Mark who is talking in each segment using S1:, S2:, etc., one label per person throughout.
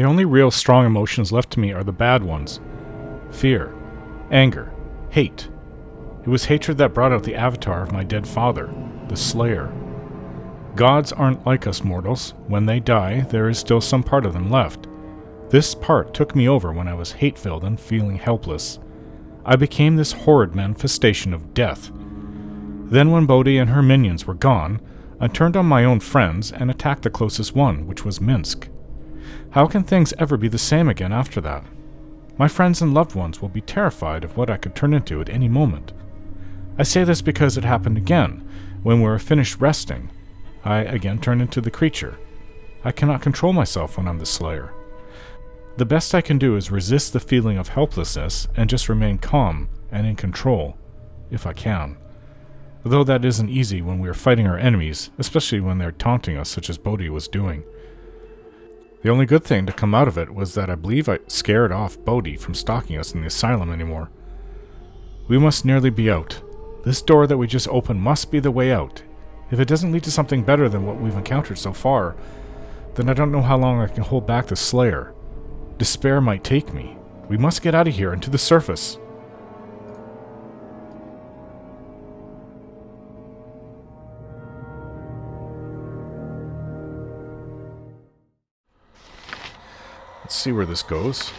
S1: The only real strong emotions left to me are the bad ones. Fear, anger, hate. It was hatred that brought out the avatar of my dead father, the Slayer. Gods aren't like us mortals. When they die, there is still some part of them left. This part took me over when I was hate-filled and feeling helpless. I became this horrid manifestation of death. Then when Bodhi and her minions were gone, I turned on my own friends and attacked the closest one, which was Minsk. How can things ever be the same again after that? My friends and loved ones will be terrified of what I could turn into at any moment. I say this because it happened again. When we were finished resting, I again turned into the creature. I cannot control myself when I'm the Slayer. The best I can do is resist the feeling of helplessness and just remain calm and in control, if I can. Though that isn't easy when we are fighting our enemies, especially when they're taunting us such as Bodhi was doing. The only good thing to come out of it was that I believe I scared off Bodhi from stalking us in the asylum anymore. We must nearly be out. This door that we just opened must be the way out. If it doesn't lead to something better than what we've encountered so far, then I don't know how long I can hold back the Slayer. Despair might take me. We must get out of here and to the surface. Let's see where this goes.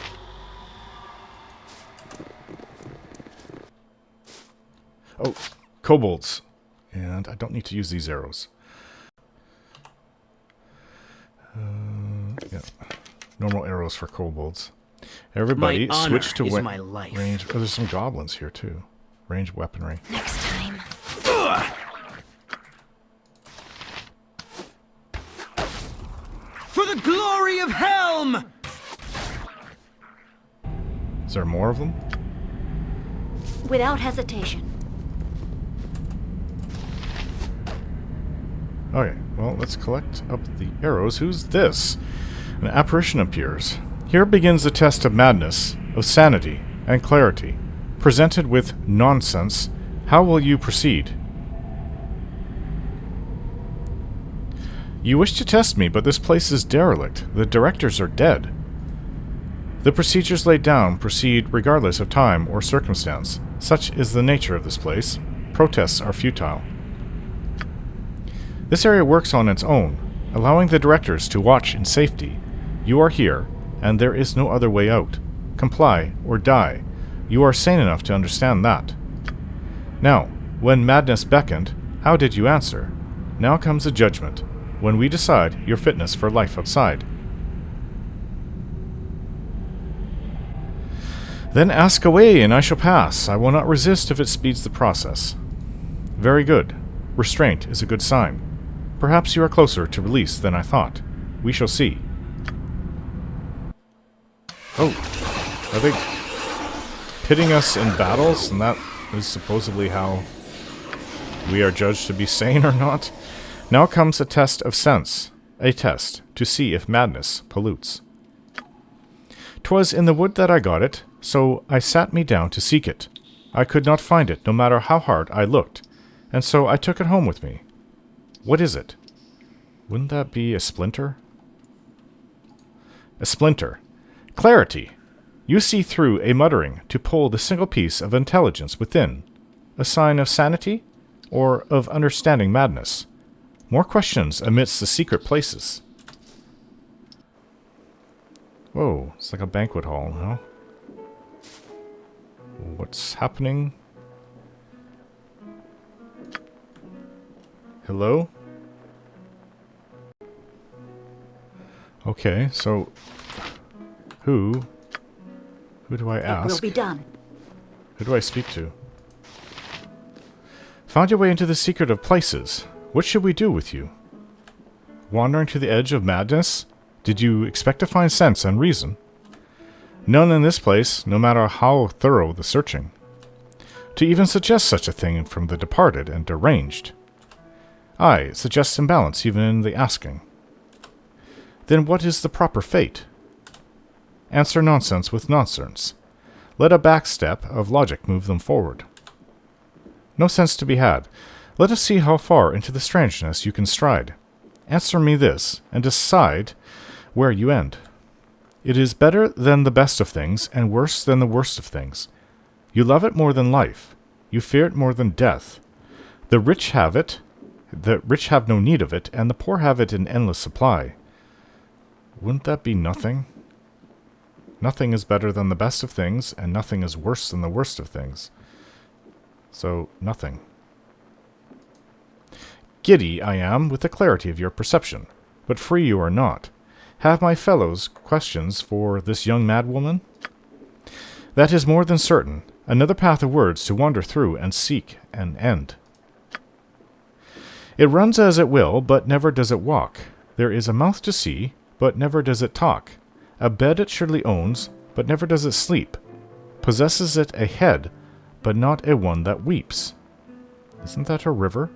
S1: Oh, kobolds. And I don't need to use these arrows. Yeah. Normal arrows for kobolds. Everybody switch to range. Oh, there's some goblins here too. Range weaponry.
S2: Next time.
S3: For the glory of Helm!
S1: Is there more of them?
S2: Without hesitation.
S1: Okay, well, let's collect up the arrows. Who's this? An apparition appears. Here begins the test of madness, of sanity, and clarity. Presented with nonsense, how will you proceed? You wish to test me, but this place is derelict. The directors are dead. The procedures laid down proceed regardless of time or circumstance. Such is the nature of this place. Protests are futile. This area works on its own, allowing the directors to watch in safety. You are here, and there is no other way out. Comply or die. You are sane enough to understand that. Now, when madness beckoned, how did you answer? Now comes the judgment, when we decide your fitness for life outside. Then ask away, and I shall pass. I will not resist if it speeds the process. Very good. Restraint is a good sign. Perhaps you are closer to release than I thought. We shall see. Oh, are they pitting us in battles? And that is supposedly how we are judged to be sane or not? Now comes a test of sense. A test to see if madness pollutes. 'Twas in the wood that I got it, so I sat me down to seek it. I could not find it, no matter how hard I looked, and so I took it home with me. What is it? Wouldn't that be a splinter? A splinter. Clarity. You see through a muttering to pull the single piece of intelligence within. A sign of sanity, or of understanding madness? More questions amidst the secret places. Whoa, it's like a banquet hall, huh? What's happening? Hello? Okay, so who do I ask?
S2: It will be done.
S1: Who do I speak to? Found your way into the secret of places. What should we do with you? Wandering to the edge of madness? Did you expect to find sense and reason? None in this place, no matter how thorough the searching. To even suggest such a thing from the departed and deranged. Aye, it suggests imbalance even in the asking. Then what is the proper fate? Answer nonsense with nonsense. Let a backstep of logic move them forward. No sense to be had. Let us see how far into the strangeness you can stride. Answer me this, and decide where you end. It is better than the best of things, and worse than the worst of things. You love it more than life. You fear it more than death. The rich have it, the rich have no need of it, and the poor have it in endless supply. Wouldn't that be nothing? Nothing is better than the best of things, and nothing is worse than the worst of things. So, nothing. Giddy I am with the clarity of your perception, but free you are not. Have my fellows questions for this young madwoman? That is more than certain. Another path of words to wander through and seek an end. It runs as it will, but never does it walk. There is a mouth to see, but never does it talk. A bed it surely owns, but never does it sleep. Possesses it a head, but not a one that weeps. Isn't that a river?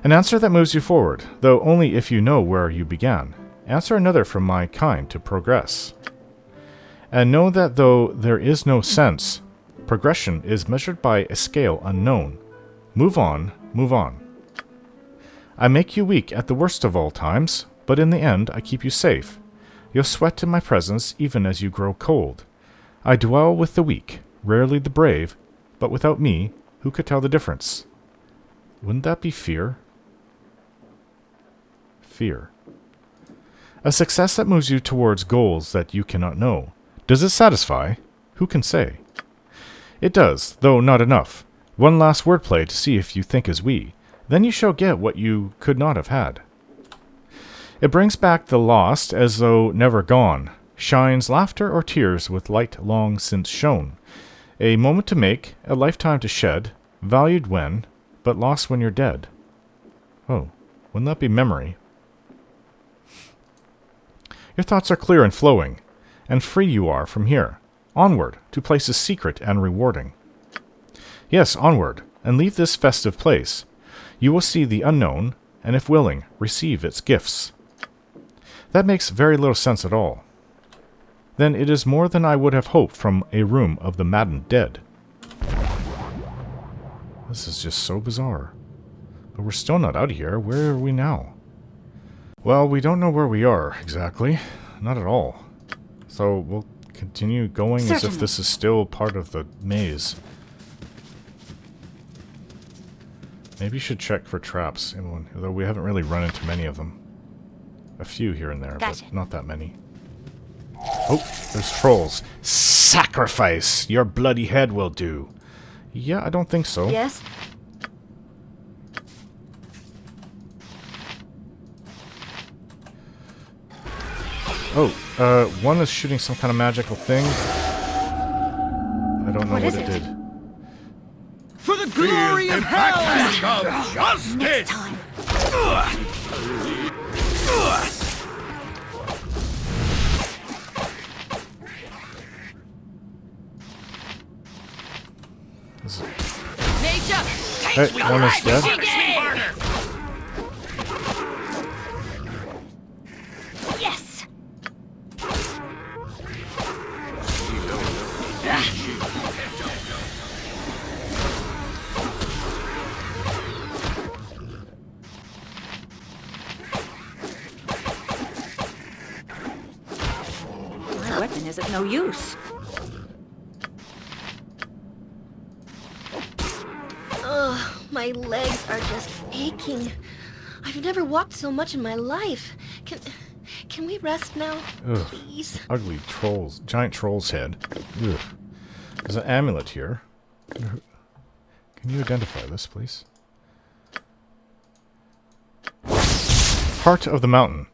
S1: An answer that moves you forward, though only if you know where you began. Answer another from my kind to progress. And know that though there is no sense, progression is measured by a scale unknown. Move on, move on. I make you weak at the worst of all times, but in the end I keep you safe. You'll sweat in my presence even as you grow cold. I dwell with the weak, rarely the brave, but without me, who could tell the difference? Wouldn't that be fear? Fear. A success that moves you towards goals that you cannot know. Does it satisfy? Who can say? It does, though not enough. One last wordplay to see if you think as we. Then you shall get what you could not have had. It brings back the lost as though never gone. Shines laughter or tears with light long since shone. A moment to make, a lifetime to shed. Valued when, but lost when you're dead. Oh, wouldn't that be memory? Your thoughts are clear and flowing, and free you are from here. Onward, to places secret and rewarding. Yes, onward, and leave this festive place. You will see the unknown, and if willing, receive its gifts. That makes very little sense at all. Then it is more than I would have hoped from a room of the maddened dead. This is just so bizarre. But we're still not out of here. Where are we now? Well, we don't know where we are, exactly. Not at all. So we'll continue going as if this is still part of the maze. Maybe you should check for traps, although we haven't really run into many of them. A few here and there, but not that many. Oh, there's trolls. Sacrifice! Your bloody head will do. Yeah, I don't think so.
S2: Yes?
S1: Oh, one is shooting some kind of magical thing. I don't know what it did.
S3: For the glory of hell!
S4: Of justice!
S2: Next time.
S1: Hey, one is dead.
S2: Yes! My weapon is of no use. My legs are just aching. I've never walked so much in my life. Can we rest now,
S1: Ugh.
S2: please?
S1: Ugly trolls. Giant troll's head. Ugh. There's an amulet here. Can you identify this, please? Heart of the mountain.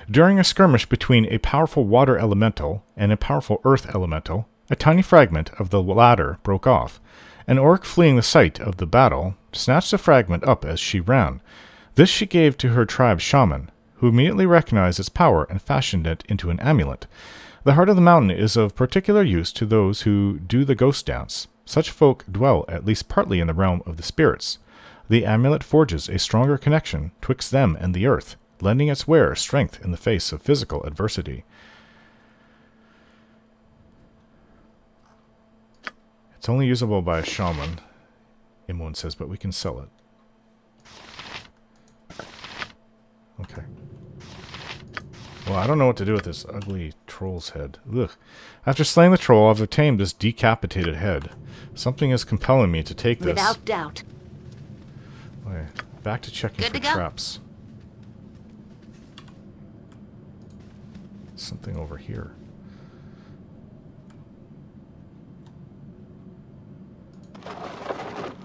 S1: During a skirmish between a powerful water elemental and a powerful earth elemental, a tiny fragment of the latter broke off. An orc fleeing the site of the battle snatched the fragment up as she ran. This she gave to her tribe's shaman, who immediately recognized its power and fashioned it into an amulet. The heart of the mountain is of particular use to those who do the ghost dance. Such folk dwell at least partly in the realm of the spirits. The amulet forges a stronger connection twixt them and the earth, lending its wearer strength in the face of physical adversity. It's only usable by a shaman, Imwon says, but we can sell it. Well, I don't know what to do with this ugly troll's head. Ugh. After slaying the troll, I've obtained this decapitated head. Something is compelling me to take this.
S2: Without doubt.
S1: Okay, back to checking
S2: Good
S1: for
S2: to go.
S1: traps. Something over here.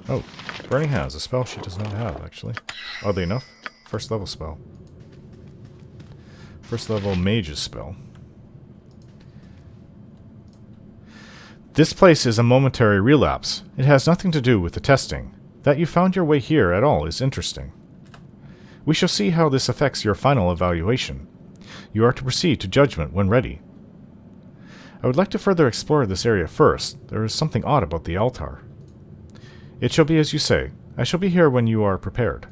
S1: Oh, Burning Hands, a spell she does not have, actually. Oddly enough, first level spell. First level mage's spell. This place is a momentary relapse. It has nothing to do with the testing. That you found your way here at all is interesting. We shall see how this affects your final evaluation. You are to proceed to judgment when ready. I would like to further explore this area first. There is something odd about the altar. It shall be as you say. I shall be here when you are prepared.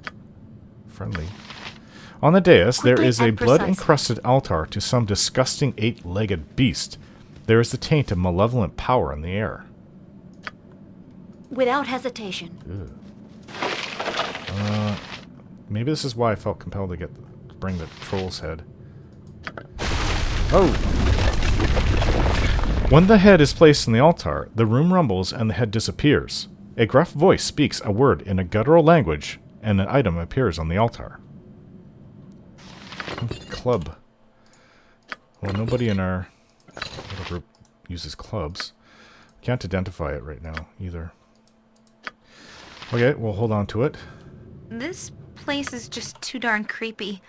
S1: Friendly. On the dais, there is a blood-encrusted altar to some disgusting 8-legged beast. There is the taint of malevolent power in the air.
S2: Without hesitation.
S1: Maybe this is why I felt compelled to bring the troll's head. Oh! When the head is placed in the altar, the room rumbles and the head disappears. A gruff voice speaks a word in a guttural language, and an item appears on the altar. Club. Well, nobody in our little group uses clubs. Can't identify it right now, either. Okay, we'll hold on to it.
S4: This place is just too darn creepy.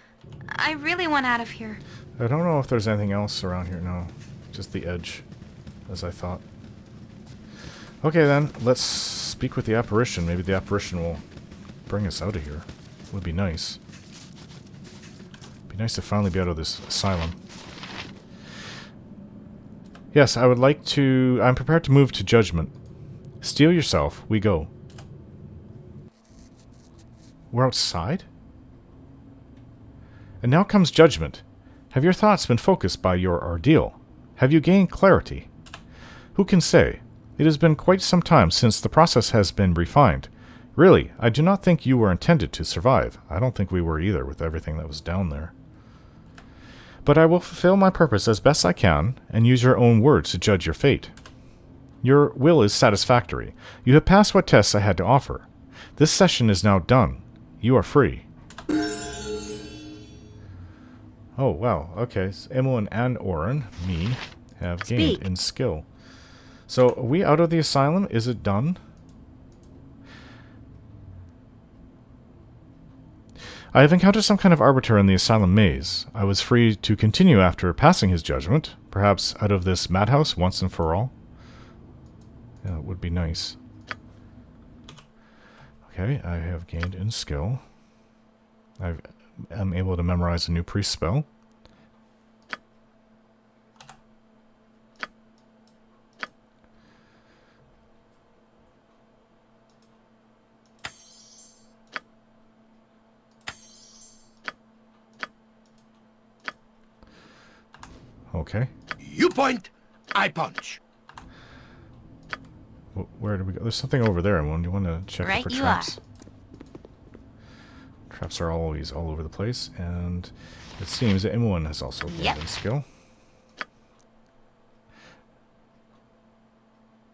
S4: I really want out of here.
S1: I don't know if there's anything else around here. No, just the edge, as I thought. Okay, then, let's speak with the apparition. Maybe the apparition will bring us out of here. Would be nice. Be nice to finally be out of this asylum. Yes, I would like to... I'm prepared to move to judgment. Steel yourself. We go. We're outside? And now comes judgment. Have your thoughts been focused by your ordeal? Have you gained clarity? Who can say? It has been quite some time since the process has been refined. Really, I do not think you were intended to survive. I don't think we were either with everything that was down there. But I will fulfill my purpose as best I can, and use your own words to judge your fate. Your will is satisfactory. You have passed what tests I had to offer. This session is now done. You are free. Oh, wow. Okay. So Emmeline and Oren, me, have gained in skill. So, are we out of the asylum? Is it done? I have encountered some kind of arbiter in the asylum maze. I was free to continue after passing his judgment, perhaps out of this madhouse once and for all. Yeah, it would be nice. Okay, I have gained in skill. I am able to memorize a new priest spell. Okay.
S3: You point, I punch.
S1: Where do we go? There's something over there. Do you want to check
S4: Right
S1: for
S4: you
S1: traps? Traps are always all over the place, and it seems that Emmeline has also gained in skill.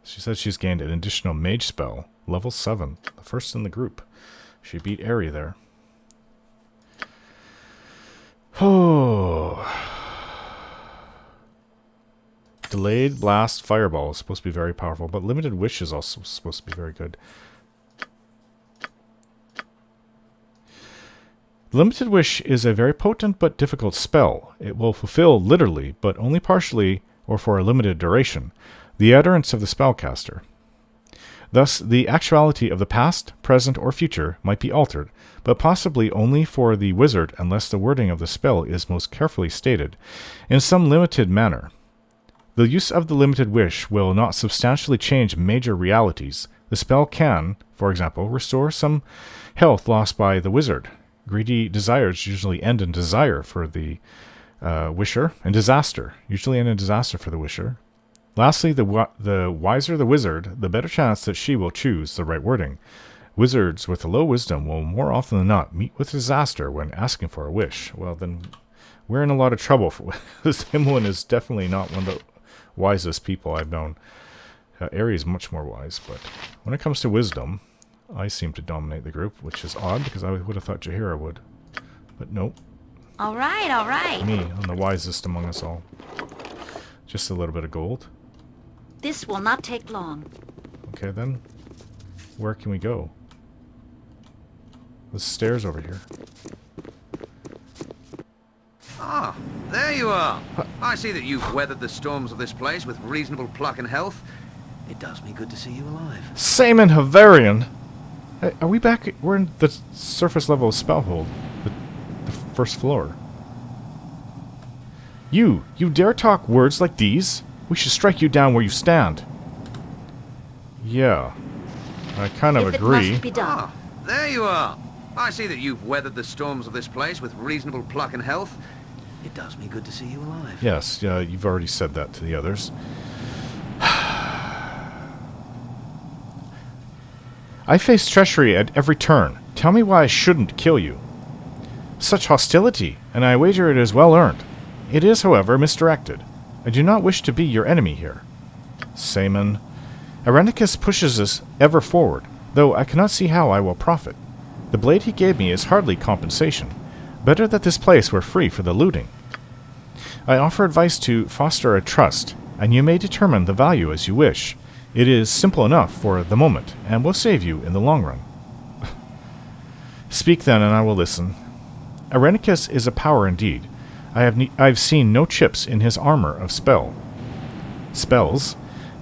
S1: She says she's gained an additional mage spell, level 7, the first in the group. She beat Aerie there. Oh. Delayed Blast Fireball is supposed to be very powerful, but Limited Wish is also supposed to be very good. Limited Wish is a very potent but difficult spell. It will fulfill literally, but only partially or for a limited duration, the utterance of the spellcaster. Thus, the actuality of the past, present, or future might be altered, but possibly only for the wizard unless the wording of the spell is most carefully stated, in some limited manner. The use of the Limited Wish will not substantially change major realities. The spell can, for example, restore some health lost by the wizard. Greedy desires usually end in desire for the wisher, and disaster usually end in disaster for the wisher. Lastly, the wiser the wizard, the better chance that she will choose the right wording. Wizards with a low wisdom will more often than not meet with disaster when asking for a wish. Well, then We're in a lot of trouble. This Himlin is definitely not one of the wisest people I've known. Ari is much more wise, but when it comes to wisdom, I seem to dominate the group, which is odd because I would have thought Jaheira would. But nope.
S4: All right, all right.
S1: Me, I'm the wisest among us all. Just a little bit of gold.
S5: This will not take long.
S1: Okay, then. Where can we go? The stairs over here.
S6: Ah, there you are. I see that you've weathered the storms of this place with reasonable pluck and health. It does me good to see you alive.
S1: Saman Havarian! Hey, are we back? We're in the surface level of Spellhold. The first floor. You dare talk words like these? We should strike you down where you stand. Yeah. I kind of agree.
S5: It must be done.
S6: Ah, there you are. I see that you've weathered the storms of this place with reasonable pluck and health. It does me good to see you alive.
S1: Yes, you've already said that to the others. I face treachery at every turn. Tell me why I shouldn't kill you. Such hostility, and I wager it is well earned. It is, however, misdirected. I do not wish to be your enemy here. Saman. Irenicus pushes us ever forward, though I cannot see how I will profit. The blade he gave me is hardly compensation. Better that this place were free for the looting. I offer advice to foster a trust, and you may determine the value as you wish. It is simple enough for the moment, and will save you in the long run. Speak then, and I will listen. Irenicus is a power indeed. I have seen no chips in his armor of spells.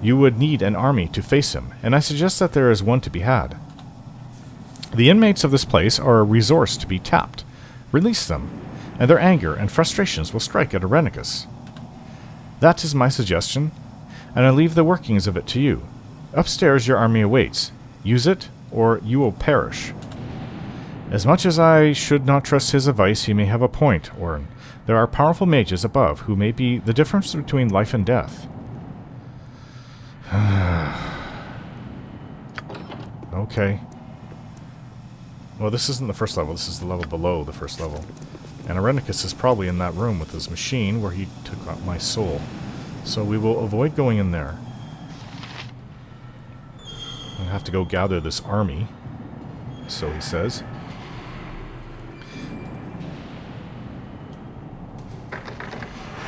S1: You would need an army to face him, and I suggest that there is one to be had. The inmates of this place are a resource to be tapped. Release them, and their anger and frustrations will strike at Irenicus. That is my suggestion, and I leave the workings of it to you. Upstairs your army awaits. Use it, or you will perish. As much as I should not trust his advice, he may have a point, Orin. There are powerful mages above who may be the difference between life and death. Okay. Well, this isn't the first level. This is the level below the first level. And Irenicus is probably in that room with his machine where he took out my soul. So we will avoid going in there. I have to go gather this army. So he says.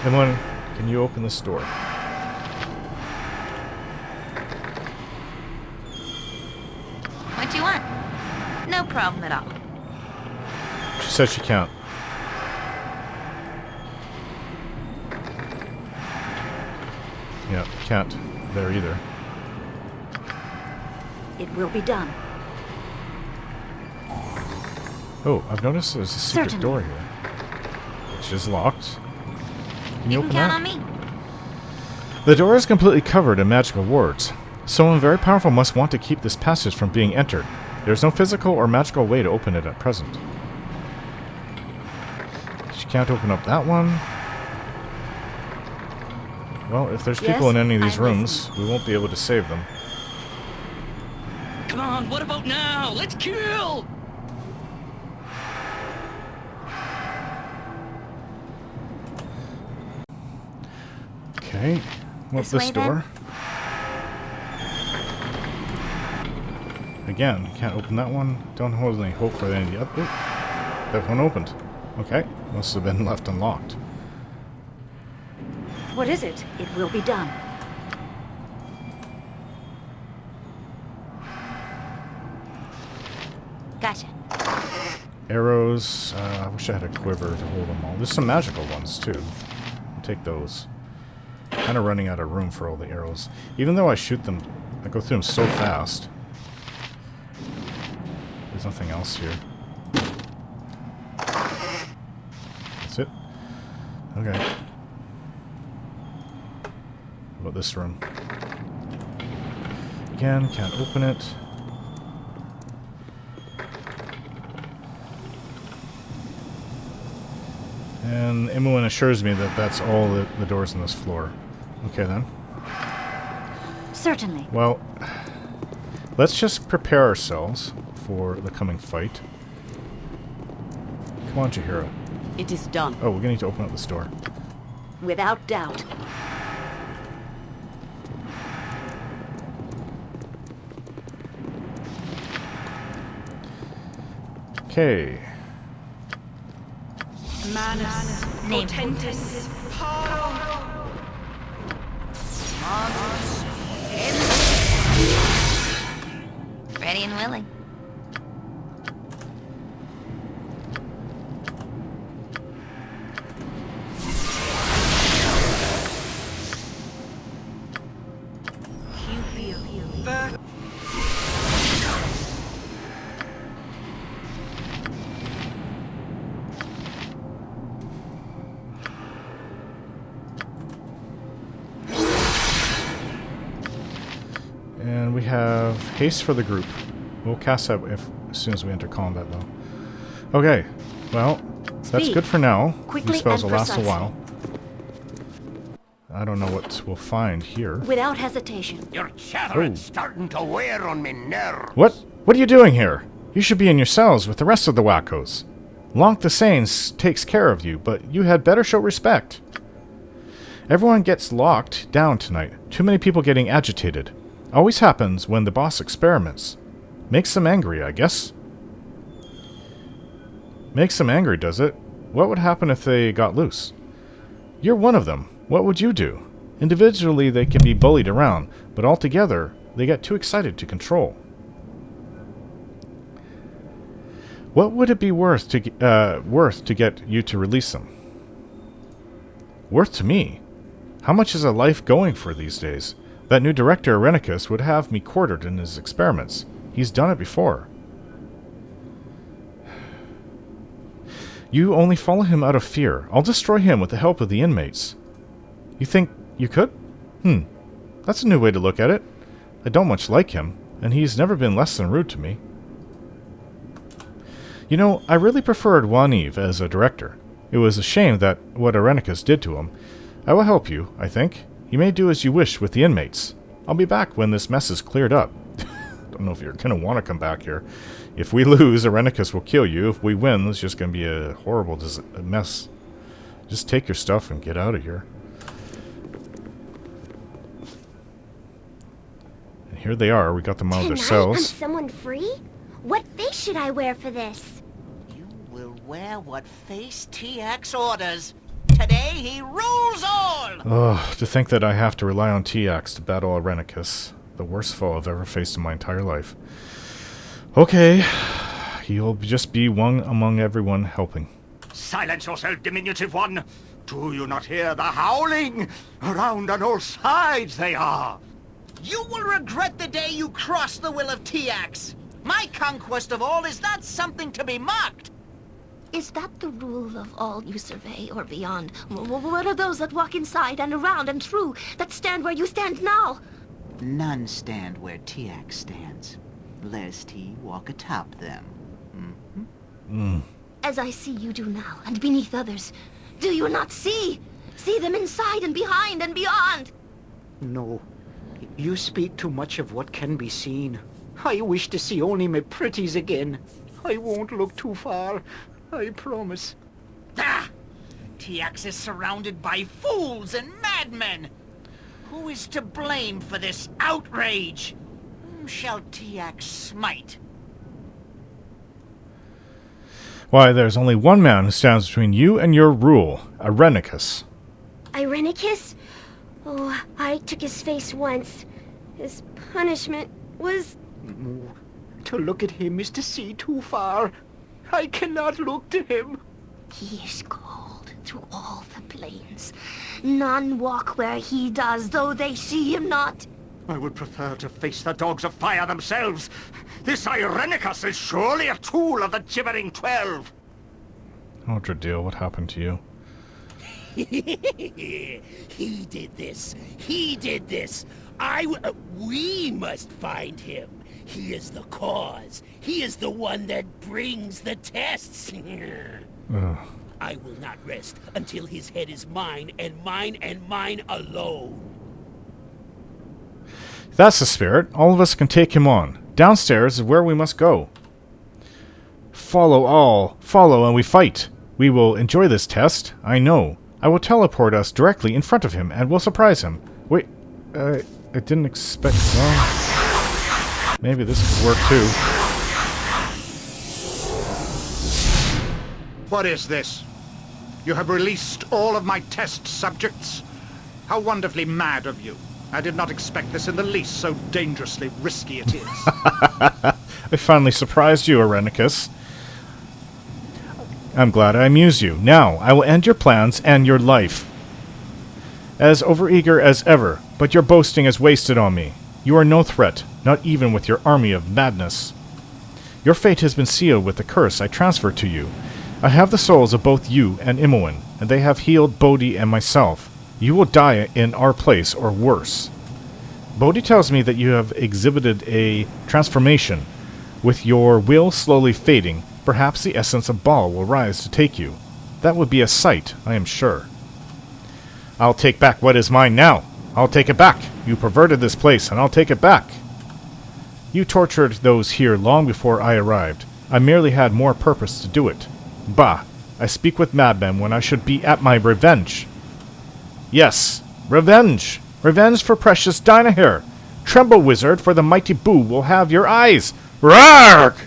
S1: Emlyn, can you open this door?
S4: What do you want? No problem at all.
S1: She said she can't. Yeah, can't there either.
S5: It will be done.
S1: Oh, I've noticed there's a secret
S5: Certainly.
S1: door here. Which is locked. Can you
S4: You
S1: open
S4: can
S1: that?
S4: count on me.
S1: The door is completely covered in magical wards. Someone very powerful must want to keep this passage from being entered. There is no physical or magical way to open it at present. She can't open up that one. Well, if there's people
S5: Yes,
S1: in any of these
S5: I'm
S1: rooms, we won't be able to save them.
S7: Come on, what about now? Let's kill!
S1: Okay. What's
S4: This
S1: this
S4: way, then?
S1: door? Again, can't open that one. Don't hold any hope for any of the other. That one opened. Okay. Must have been left unlocked.
S5: What is it? It will be done.
S4: Gotcha.
S1: Arrows. I wish I had a quiver to hold them all. There's some magical ones, too. I'll take those. Kind of running out of room for all the arrows. Even though I shoot them, I go through them so fast. There's nothing else here. That's it? Okay. What about this room? Again, can't open it. And Imoen assures me that that's all the doors on this floor. Okay then.
S5: Certainly.
S1: Well, let's just prepare ourselves for the coming fight. Come on, Jaheira.
S5: It is done.
S1: Oh, we're gonna need to open up this door.
S5: Without doubt.
S1: Okay.
S4: Manus potentis paro. Ready and willing.
S1: And we have haste for the group. We'll cast that as soon as we enter combat, though. Okay, well, that's
S5: Speed.
S1: good for now.
S5: Quickly
S1: These spells
S5: and
S1: will last a
S5: precisely.
S1: while. I don't know what we'll find here.
S5: Without hesitation.
S3: Your chattering's
S1: Oh.
S3: starting to wear on me nerves.
S1: What? What are you doing here? You should be in your cells with the rest of the wackos. Lonk the Sanes takes care of you, but you had better show respect. Everyone gets locked down tonight. Too many people getting agitated. Always happens when the boss experiments. Makes them angry, I guess. Makes them angry, does it? What would happen if they got loose? You're one of them. What would you do? Individually, they can be bullied around, but altogether, they get too excited to control. What would it be worth to get you to release them? Worth to me? How much is a life going for these days? That new director, Irenicus, would have me quartered in his experiments. He's done it before. You only follow him out of fear. I'll destroy him with the help of the inmates. You think you could? That's a new way to look at it. I don't much like him, and he's never been less than rude to me. You know, I really preferred Juaniv as a director. It was a shame that what Irenicus did to him. I will help you, I think. You may do as you wish with the inmates. I'll be back when this mess is cleared up. Don't know if you're going to want to come back here. If we lose, Irenicus will kill you. If we win, it's just going to be a horrible mess. Just take your stuff and get out of here. And here they are. We got them out of their
S8: Tonight,
S1: cells.
S8: I'm someone free? What face should I wear for this?
S9: You will wear what face TX orders. Today he rules all!
S1: Ugh, to think that I have to rely on TX to battle Irenicus. The worst foe I've ever faced in my entire life. Okay. He'll just be one among everyone helping.
S3: Silence yourself, diminutive one. Do you not hear the howling? Around on all sides they are.
S9: You will regret the day you cross the will of TX. My conquest of all is not something to be mocked.
S2: Is that the rule of all you survey or beyond? What are those that walk inside and around and through, that stand where you stand now?
S9: None stand where TX stands, lest he walk atop them.
S2: As I see you do now, and beneath others, do you not see? See them inside and behind and beyond.
S10: No. You speak too much of what can be seen. I wish to see only my pretties again. I won't look too far. I promise.
S9: Ah! TX is surrounded by fools and madmen. Who is to blame for this outrage? Whom shall TX smite?
S1: Why, there's only one man who stands between you and your rule, Irenicus.
S8: Irenicus? Oh, I took his face once. His punishment was...
S10: To look at him is to see too far. I cannot look to him.
S2: He is called through all the plains. None walk where he does, though they see him not.
S3: I would prefer to face the dogs of fire themselves. This Irenicus is surely a tool of the gibbering 12.
S1: Oh, Dradil, what happened to you?
S7: He did this. He did this. We must find him. He is the cause. He is the one that brings the tests.
S1: Ugh.
S7: I will not rest until his head is mine and mine alone.
S1: That's the spirit. All of us can take him on. Downstairs is where we must go. Follow all. Follow and we fight. We will enjoy this test, I know. I will teleport us directly in front of him, and we'll surprise him. Wait, I didn't expect... Well, maybe this could work too.
S3: What is this? You have released all of my test subjects? How wonderfully mad of you. I did not expect this in the least, so dangerously risky it is.
S1: I finally surprised you, Irenicus. I'm glad I amused you. Now, I will end your plans and your life. As overeager as ever, but your boasting is wasted on me. You are no threat, not even with your army of madness. Your fate has been sealed with the curse I transferred to you. I have the souls of both you and Imoen, and they have healed Bodhi and myself. You will die in our place, or worse. Bodhi tells me that you have exhibited a transformation. With your will slowly fading, perhaps the essence of Baal will rise to take you. That would be a sight, I am sure. I'll take back what is mine now. I'll take it back. You perverted this place, and I'll take it back. You tortured those here long before I arrived. I merely had more purpose to do it. Bah! I speak with madmen when I should be at my revenge. Yes, revenge! Revenge for precious Dinaher! Tremble, wizard, for the mighty Boo will have your eyes! Rargh!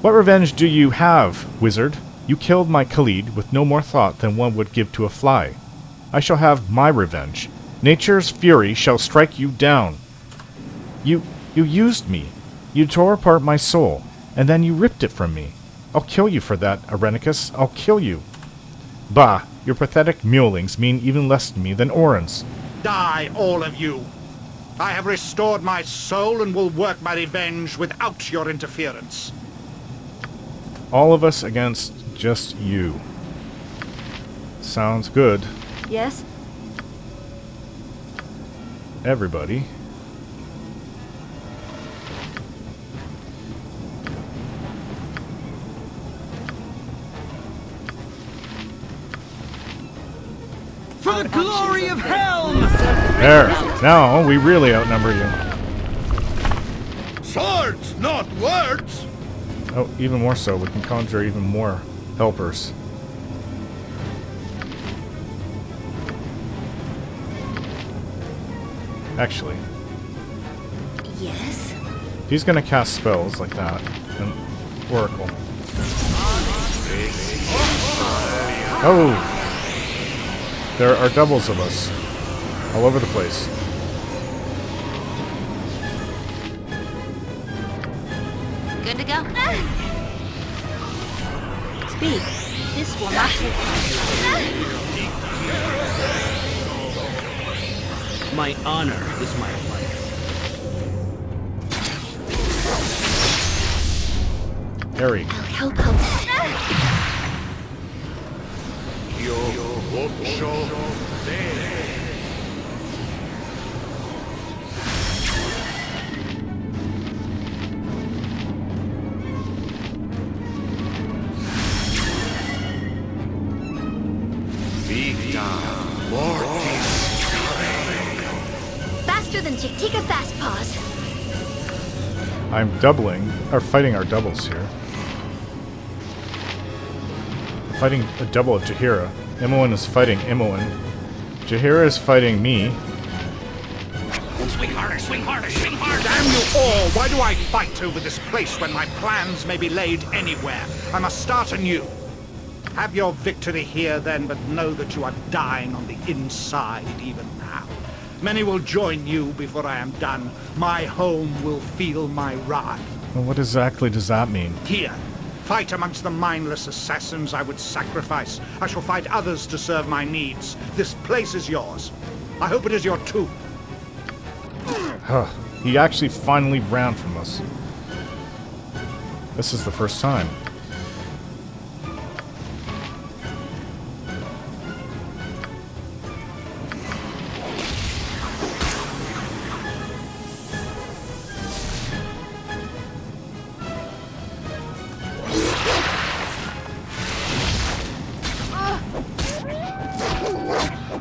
S1: What revenge do you have, wizard? You killed my Khalid with no more thought than one would give to a fly. I shall have my revenge. Nature's fury shall strike you down. You used me. You tore apart my soul, and then you ripped it from me. I'll kill you for that, Irenicus. I'll kill you. Bah, your pathetic mewlings mean even less to me than Orin's.
S3: Die, all of you. I have restored my soul and will work my revenge without your interference.
S1: All of us against just you. Sounds good.
S5: Yes?
S1: Everybody.
S9: For the glory of hell!
S1: There. Now we really outnumber you.
S3: Swords, not words!
S1: Oh, even more so. We can conjure even more helpers. Actually.
S2: Yes?
S1: He's gonna cast spells like that. And Oracle. Oh! There are doubles of us. All over the place.
S4: Good to go?
S5: Speak. This will not take long.
S10: My honor is my life.
S1: Harry.
S2: I'll help out. Faster than Chick-Tika Fast Paws.
S1: I'm doubling, or fighting our doubles here. Fighting a double of Jaheira. Imoen is fighting Imoen. Jaheira is fighting me.
S3: Swing harder, swing harder, swing harder! Damn you all! Why do I fight over this place when my plans may be laid anywhere? I must start anew. Have your victory here then, but know that you are dying on the inside even now. Many will join you before I am done. My home will feel my wrath.
S1: Well, what exactly does that mean?
S3: Here, fight amongst the mindless assassins I would sacrifice. I shall fight others to serve my needs. This place is yours. I hope it is your too.
S1: He actually finally ran from us. This is the first time.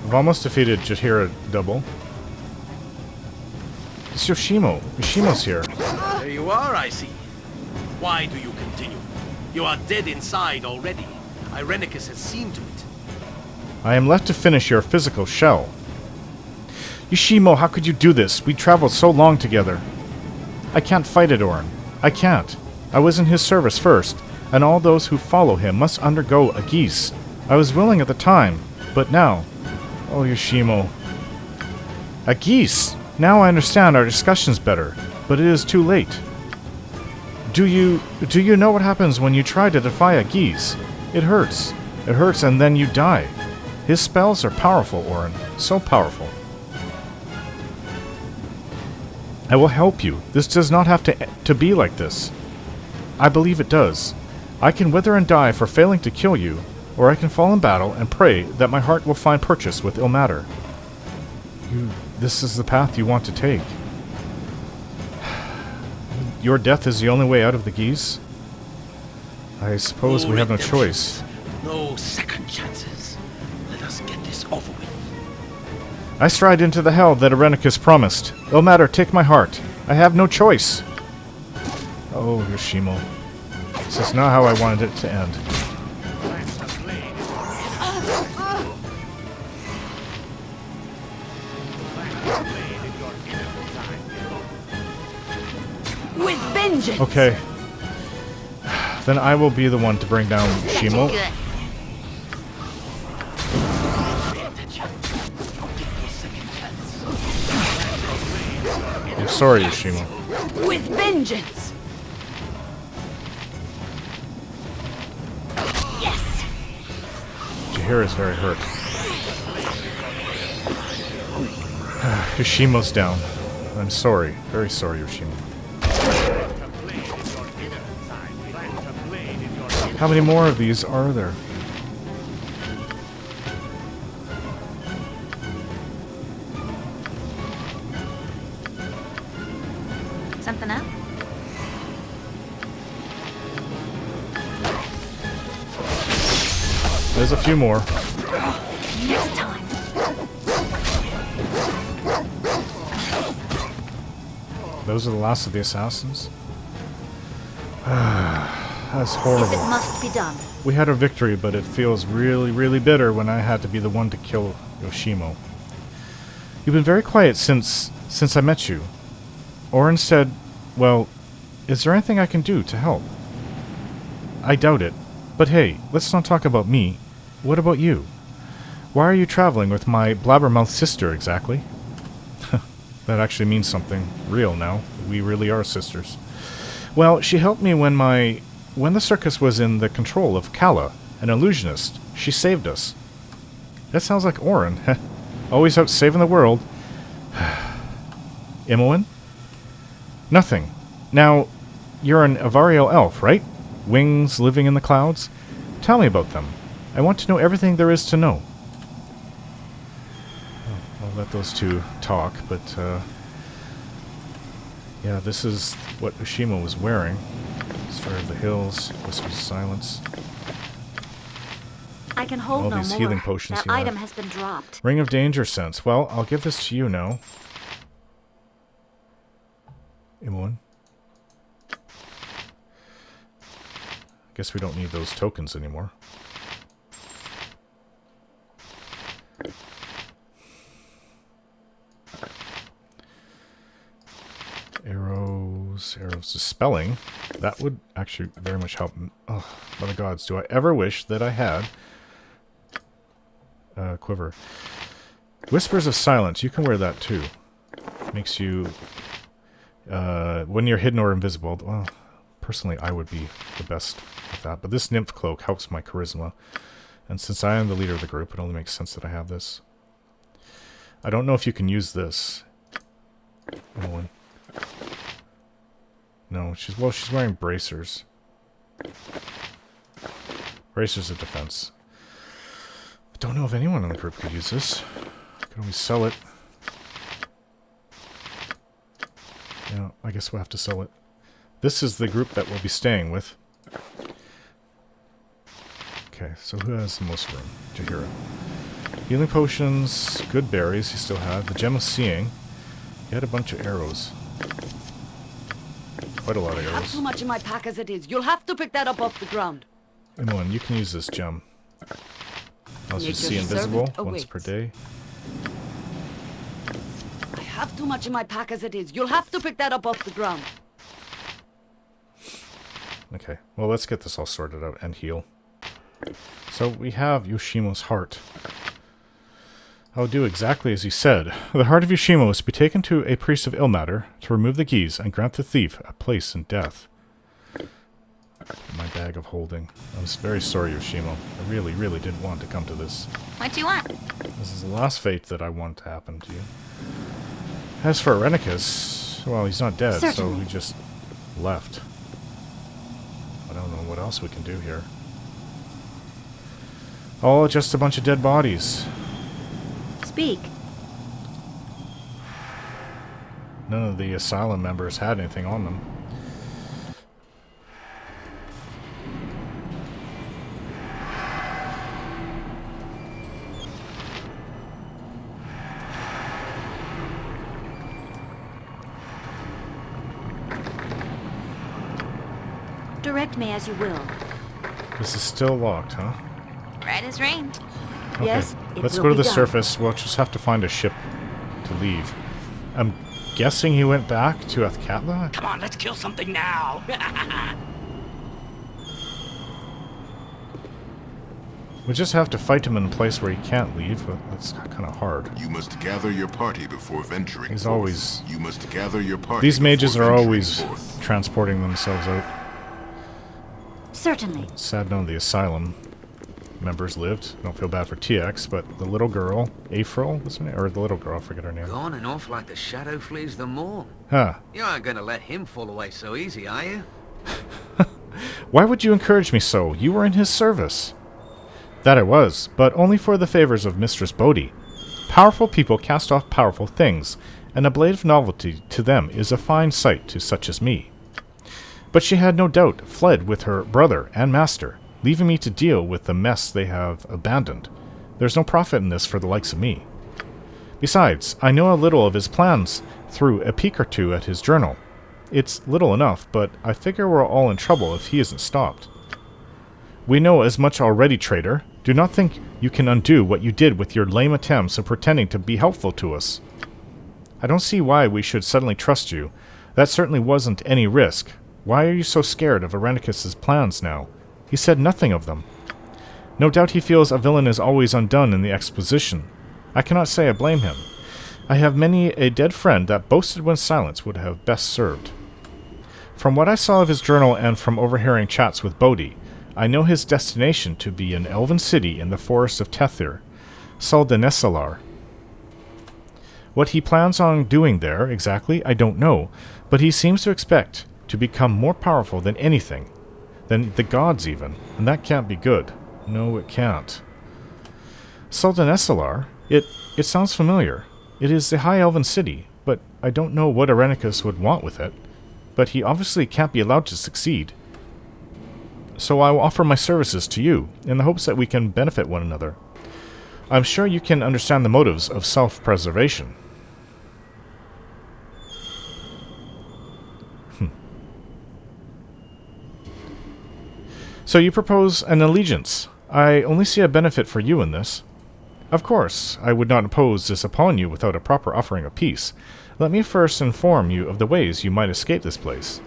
S1: I've almost defeated Jaheira double. It's Yoshimo. Yoshimo's here.
S11: There you are, I see. Why do you continue? You are dead inside already. Irenicus has seen to it.
S1: I am left to finish your physical shell. Yoshimo, how could you do this? We traveled so long together. I can't fight it, Orin. I can't. I was in his service first, and all those who follow him must undergo a geese. I was willing at the time, but now... Oh, Yoshimo. A geese! Now I understand our discussions better, but it is too late. Do you know what happens when you try to defy a geese? It hurts. It hurts and then you die. His spells are powerful, Orin. So powerful. I will help you. This does not have to be like this. I believe it does. I can wither and die for failing to kill you, or I can fall in battle and pray that my heart will find purchase with Ilmater. This is the path you want to take. Your death is the only way out of the geese? I suppose we have no choice.
S11: No second chances. Let us get this over with.
S1: I stride into the hell that Irenicus promised. Ilmater, take my heart. I have no choice. Oh, Yoshimo. This is not how I wanted it to end.
S2: With vengeance!
S1: Okay. Then I will be the one to bring down Yoshimo. I'm sorry, Yoshimo.
S2: With vengeance! Yes!
S1: Jaheira is very hurt. Yoshimo's down. I'm sorry. Very sorry, Yoshimo. How many more of these are there?
S4: Something up?
S1: There's a few more.
S2: Next time.
S1: Those are the last of the assassins? That's horrible.
S5: If it must be done.
S1: We had our victory, but it feels really, really bitter when I had to be the one to kill Yoshimo. You've been very quiet since I met you. Orin said, well, is there anything I can do to help? I doubt it. But hey, let's not talk about me. What about you? Why are you traveling with my blabbermouth sister exactly? That actually means something real now. We really are sisters. Well, she helped me when the circus was in the control of Kala, an illusionist. She saved us. That sounds like Orin. Always out saving the world. Imoen? Nothing. Now, you're an Avariel elf, right? Wings living in the clouds? Tell me about them. I want to know everything there is to know. I'll let those two talk, but, yeah, this is what Yoshimo was wearing. Star of the Hills, Whispers of Silence.
S5: I can hold
S1: all
S5: no
S1: these
S5: more.
S1: healing potions
S5: That
S1: you have.
S5: item has been dropped.
S1: Ring of Danger Sense. Well, I'll give this to you now. Imoen. Guess we don't need those tokens anymore. Arrows dispelling. That would actually very much help. Oh, by the gods, do I ever wish that I had quiver. Whispers of Silence. You can wear that too. Makes you when you're hidden or invisible. Well, personally, I would be the best at that. But this nymph cloak helps my charisma, and since I am the leader of the group, it only makes sense that I have this. I don't know if you can use this. No, she's wearing bracers. Bracers of defense. I don't know if anyone in the group could use this. I could always sell it. Yeah, I guess we'll have to sell it. This is the group that we'll be staying with. Okay, so who has the most room? Jaheira. Healing potions, good berries he still had. The Gem of Seeing. He had a bunch of arrows. Quite a lot of
S12: I have
S1: arrows.
S12: too much in my pack as it is. You'll have to pick that up off the ground.
S1: Emmeline, you can use this gem. Unless you see invisible once per day.
S12: I have too much in my pack as it is. You'll have to pick that up off the ground.
S1: Okay, well, let's get this all sorted out and heal. So we have Yoshimo's heart. I'll do exactly as he said. The heart of Yoshimo is to be taken to a priest of Ilmater to remove the keys and grant the thief a place in death. My bag of holding. I'm very sorry, Yoshimo. I really, really didn't want to come to this.
S4: What do you want?
S1: This is the last fate that I want to happen to you. As for Irenicus, well, he's not dead, so he just left. I don't know what else we can do here. Oh, just a bunch of dead bodies.
S5: Speak.
S1: None of the asylum members had anything on them.
S5: Direct me as you will.
S1: This is still locked, huh?
S4: Right as rain.
S1: Okay.
S5: Yes,
S1: Let's go to the surface. We'll just have to find a ship to leave. I'm guessing he went back to Athkatla?
S11: Come on, let's kill something now.
S1: We just have to fight him in a place where he can't leave, but that's kind of hard.
S13: You must gather your party before venturing
S1: He's
S13: forth.
S1: always...
S13: You must gather your party.
S1: These mages
S13: before
S1: are
S13: venturing
S1: always
S13: forth.
S1: transporting themselves out.
S5: Certainly.
S1: Sad none of the asylum members lived. Don't feel bad for TX, but the little girl, April, what's her name? Or the little girl, I forget her name.
S6: Gone and off like the shadow flees the morn.
S1: Huh.
S6: You aren't gonna let him fall away so easy, are you?
S1: Why would you encourage me so? You were in his service. That I was, but only for the favors of Mistress Bodhi. Powerful people cast off powerful things, and a blade of novelty to them is a fine sight to such as me. But she had no doubt fled with her brother and master, leaving me to deal with the mess they have abandoned. There's no profit in this for the likes of me. Besides, I know a little of his plans through a peek or two at his journal. It's little enough, but I figure we're all in trouble if he isn't stopped. We know as much already, traitor. Do not think you can undo what you did with your lame attempts of pretending to be helpful to us. I don't see why we should suddenly trust you. That certainly wasn't any risk. Why are you so scared of Irenicus's plans now? He said nothing of them. No doubt he feels a villain is always undone in the exposition. I cannot say I blame him. I have many a dead friend that boasted when silence would have best served. From what I saw of his journal and from overhearing chats with Bodhi, I know his destination to be an elven city in the forest of Tethir, Saldanesalar. What he plans on doing there exactly, I don't know, but he seems to expect to become more powerful than anything, than the gods even, and that can't be good. No, it can't. Saldanesalar, it sounds familiar. It is the high elven city, but I don't know what Irenicus would want with it. But he obviously can't be allowed to succeed. So I will offer my services to you, in the hopes that we can benefit one another. I'm sure you can understand the motives of self-preservation. So you propose an allegiance. I only see a benefit for you in this. Of course, I would not impose this upon you without a proper offering of peace. Let me first inform you of the ways you might escape this place.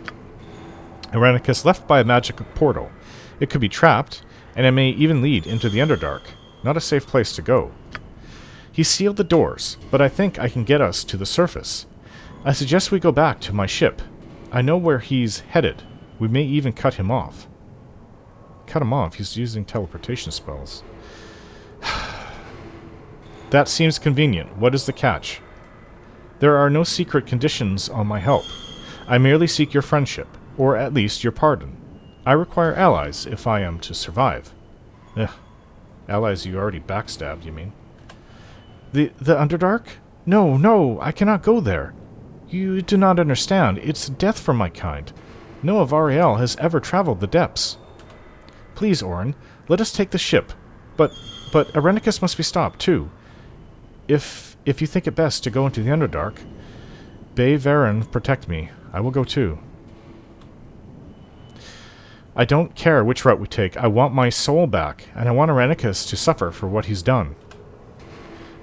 S1: Irenicus left by a magic portal. It could be trapped, and it may even lead into the Underdark. Not a safe place to go. He sealed the doors, but I think I can get us to the surface. I suggest we go back to my ship. I know where he's headed. We may even cut him off. Cut him off? He's using teleportation spells. That seems convenient. What is the catch? There are no secret conditions on my help. I merely seek your friendship, or at least your pardon. I require allies if I am to survive. Ugh. Allies you already backstabbed, you mean? The Underdark? No, I cannot go there. You do not understand. It's death for my kind. No of Ariel has ever traveled the depths. Please, Orin, let us take the ship. But Irenicus must be stopped, too. If you think it best to go into the Underdark, Bay Varen protect me. I will go too. I don't care which route we take. I want my soul back, and I want Irenicus to suffer for what he's done.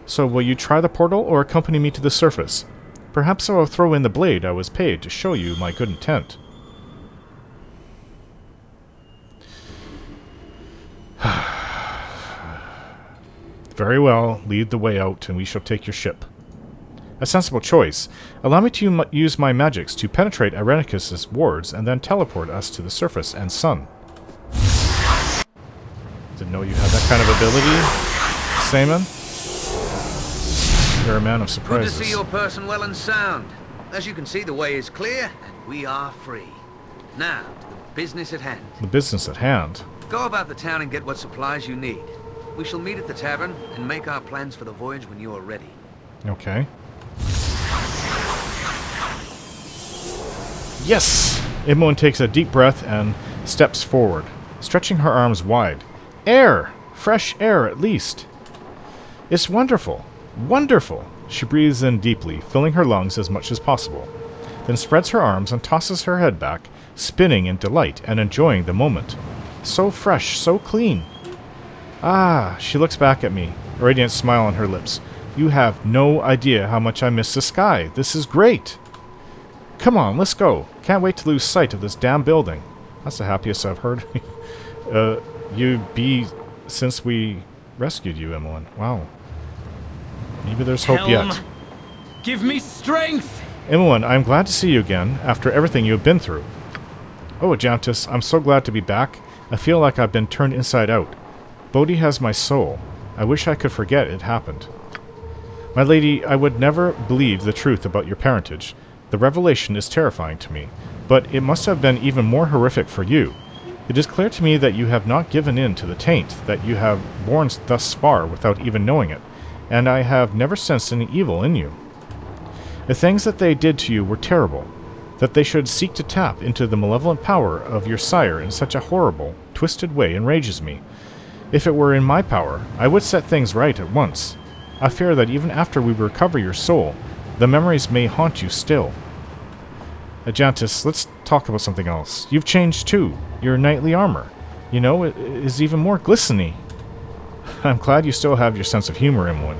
S1: So will you try the portal or accompany me to the surface? Perhaps I will throw in the blade I was paid to show you my good intent. Very well, lead the way out, and we shall take your ship. A sensible choice. Allow me to use my magics to penetrate Irenicus' wards and then teleport us to the surface and sun. Didn't know you had that kind of ability, Saman. You're a man of surprises.
S6: Good to see your person well and sound. As you can see, the way is clear, and we are free. Now, to the business at hand.
S1: The business at hand?
S6: Go about the town and get what supplies you need. We shall meet at the tavern and make our plans for the voyage when you are ready.
S1: Okay. Yes! Imoen takes a deep breath and steps forward, stretching her arms wide. Air! Fresh air, at least. It's wonderful. Wonderful! She breathes in deeply, filling her lungs as much as possible, then spreads her arms and tosses her head back, spinning in delight and enjoying the moment. So fresh, so clean. Ah, she looks back at me, a radiant smile on her lips. You have no idea how much I miss the sky. This is great. Come on, let's go. Can't wait to lose sight of this damn building. That's the happiest I've heard. You be since we rescued you, Imoen. Wow. Maybe there's hope yet.
S14: Give me strength!
S1: Imoen, I'm glad to see you again, after everything you have been through. Oh, Ajantis, I'm so glad to be back. I feel like I've been turned inside out. Bodhi has my soul. I wish I could forget it happened. My lady, I would never believe the truth about your parentage. The revelation is terrifying to me, but it must have been even more horrific for you. It is clear to me that you have not given in to the taint that you have borne thus far without even knowing it, and I have never sensed any evil in you. The things that they did to you were terrible. That they should seek to tap into the malevolent power of your sire in such a horrible, twisted way enrages me. If it were in my power, I would set things right at once. I fear that even after we recover your soul, the memories may haunt you still. Ajantis, let's talk about something else. You've changed too. Your knightly armor. You know, it is even more glistening. I'm glad you still have your sense of humor, Imoen.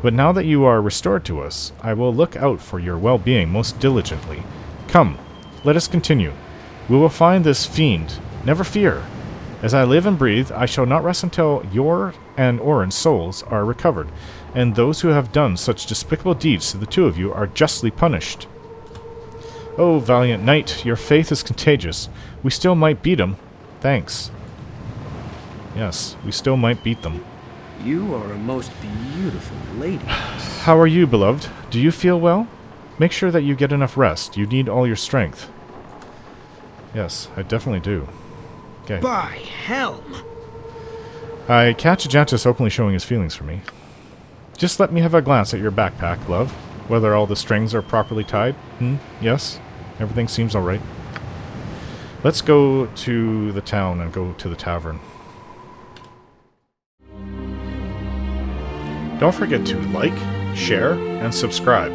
S1: But now that you are restored to us, I will look out for your well-being most diligently. Come, let us continue. We will find this fiend. Never fear. As I live and breathe, I shall not rest until your and Orin's souls are recovered, and those who have done such despicable deeds to the two of you are justly punished. Oh, valiant knight, your faith is contagious. We still might beat them. Thanks. Yes, we still might beat them.
S10: You are a most beautiful lady.
S1: How are you, beloved? Do you feel well? Make sure that you get enough rest. You need all your strength. Yes, I definitely do. Okay.
S7: By helm!
S1: I catch Ajantis openly showing his feelings for me. Just let me have a glance at your backpack, love. Whether all the strings are properly tied? Yes? Everything seems alright. Let's go to the town and go to the tavern. Don't forget to like, share, and subscribe.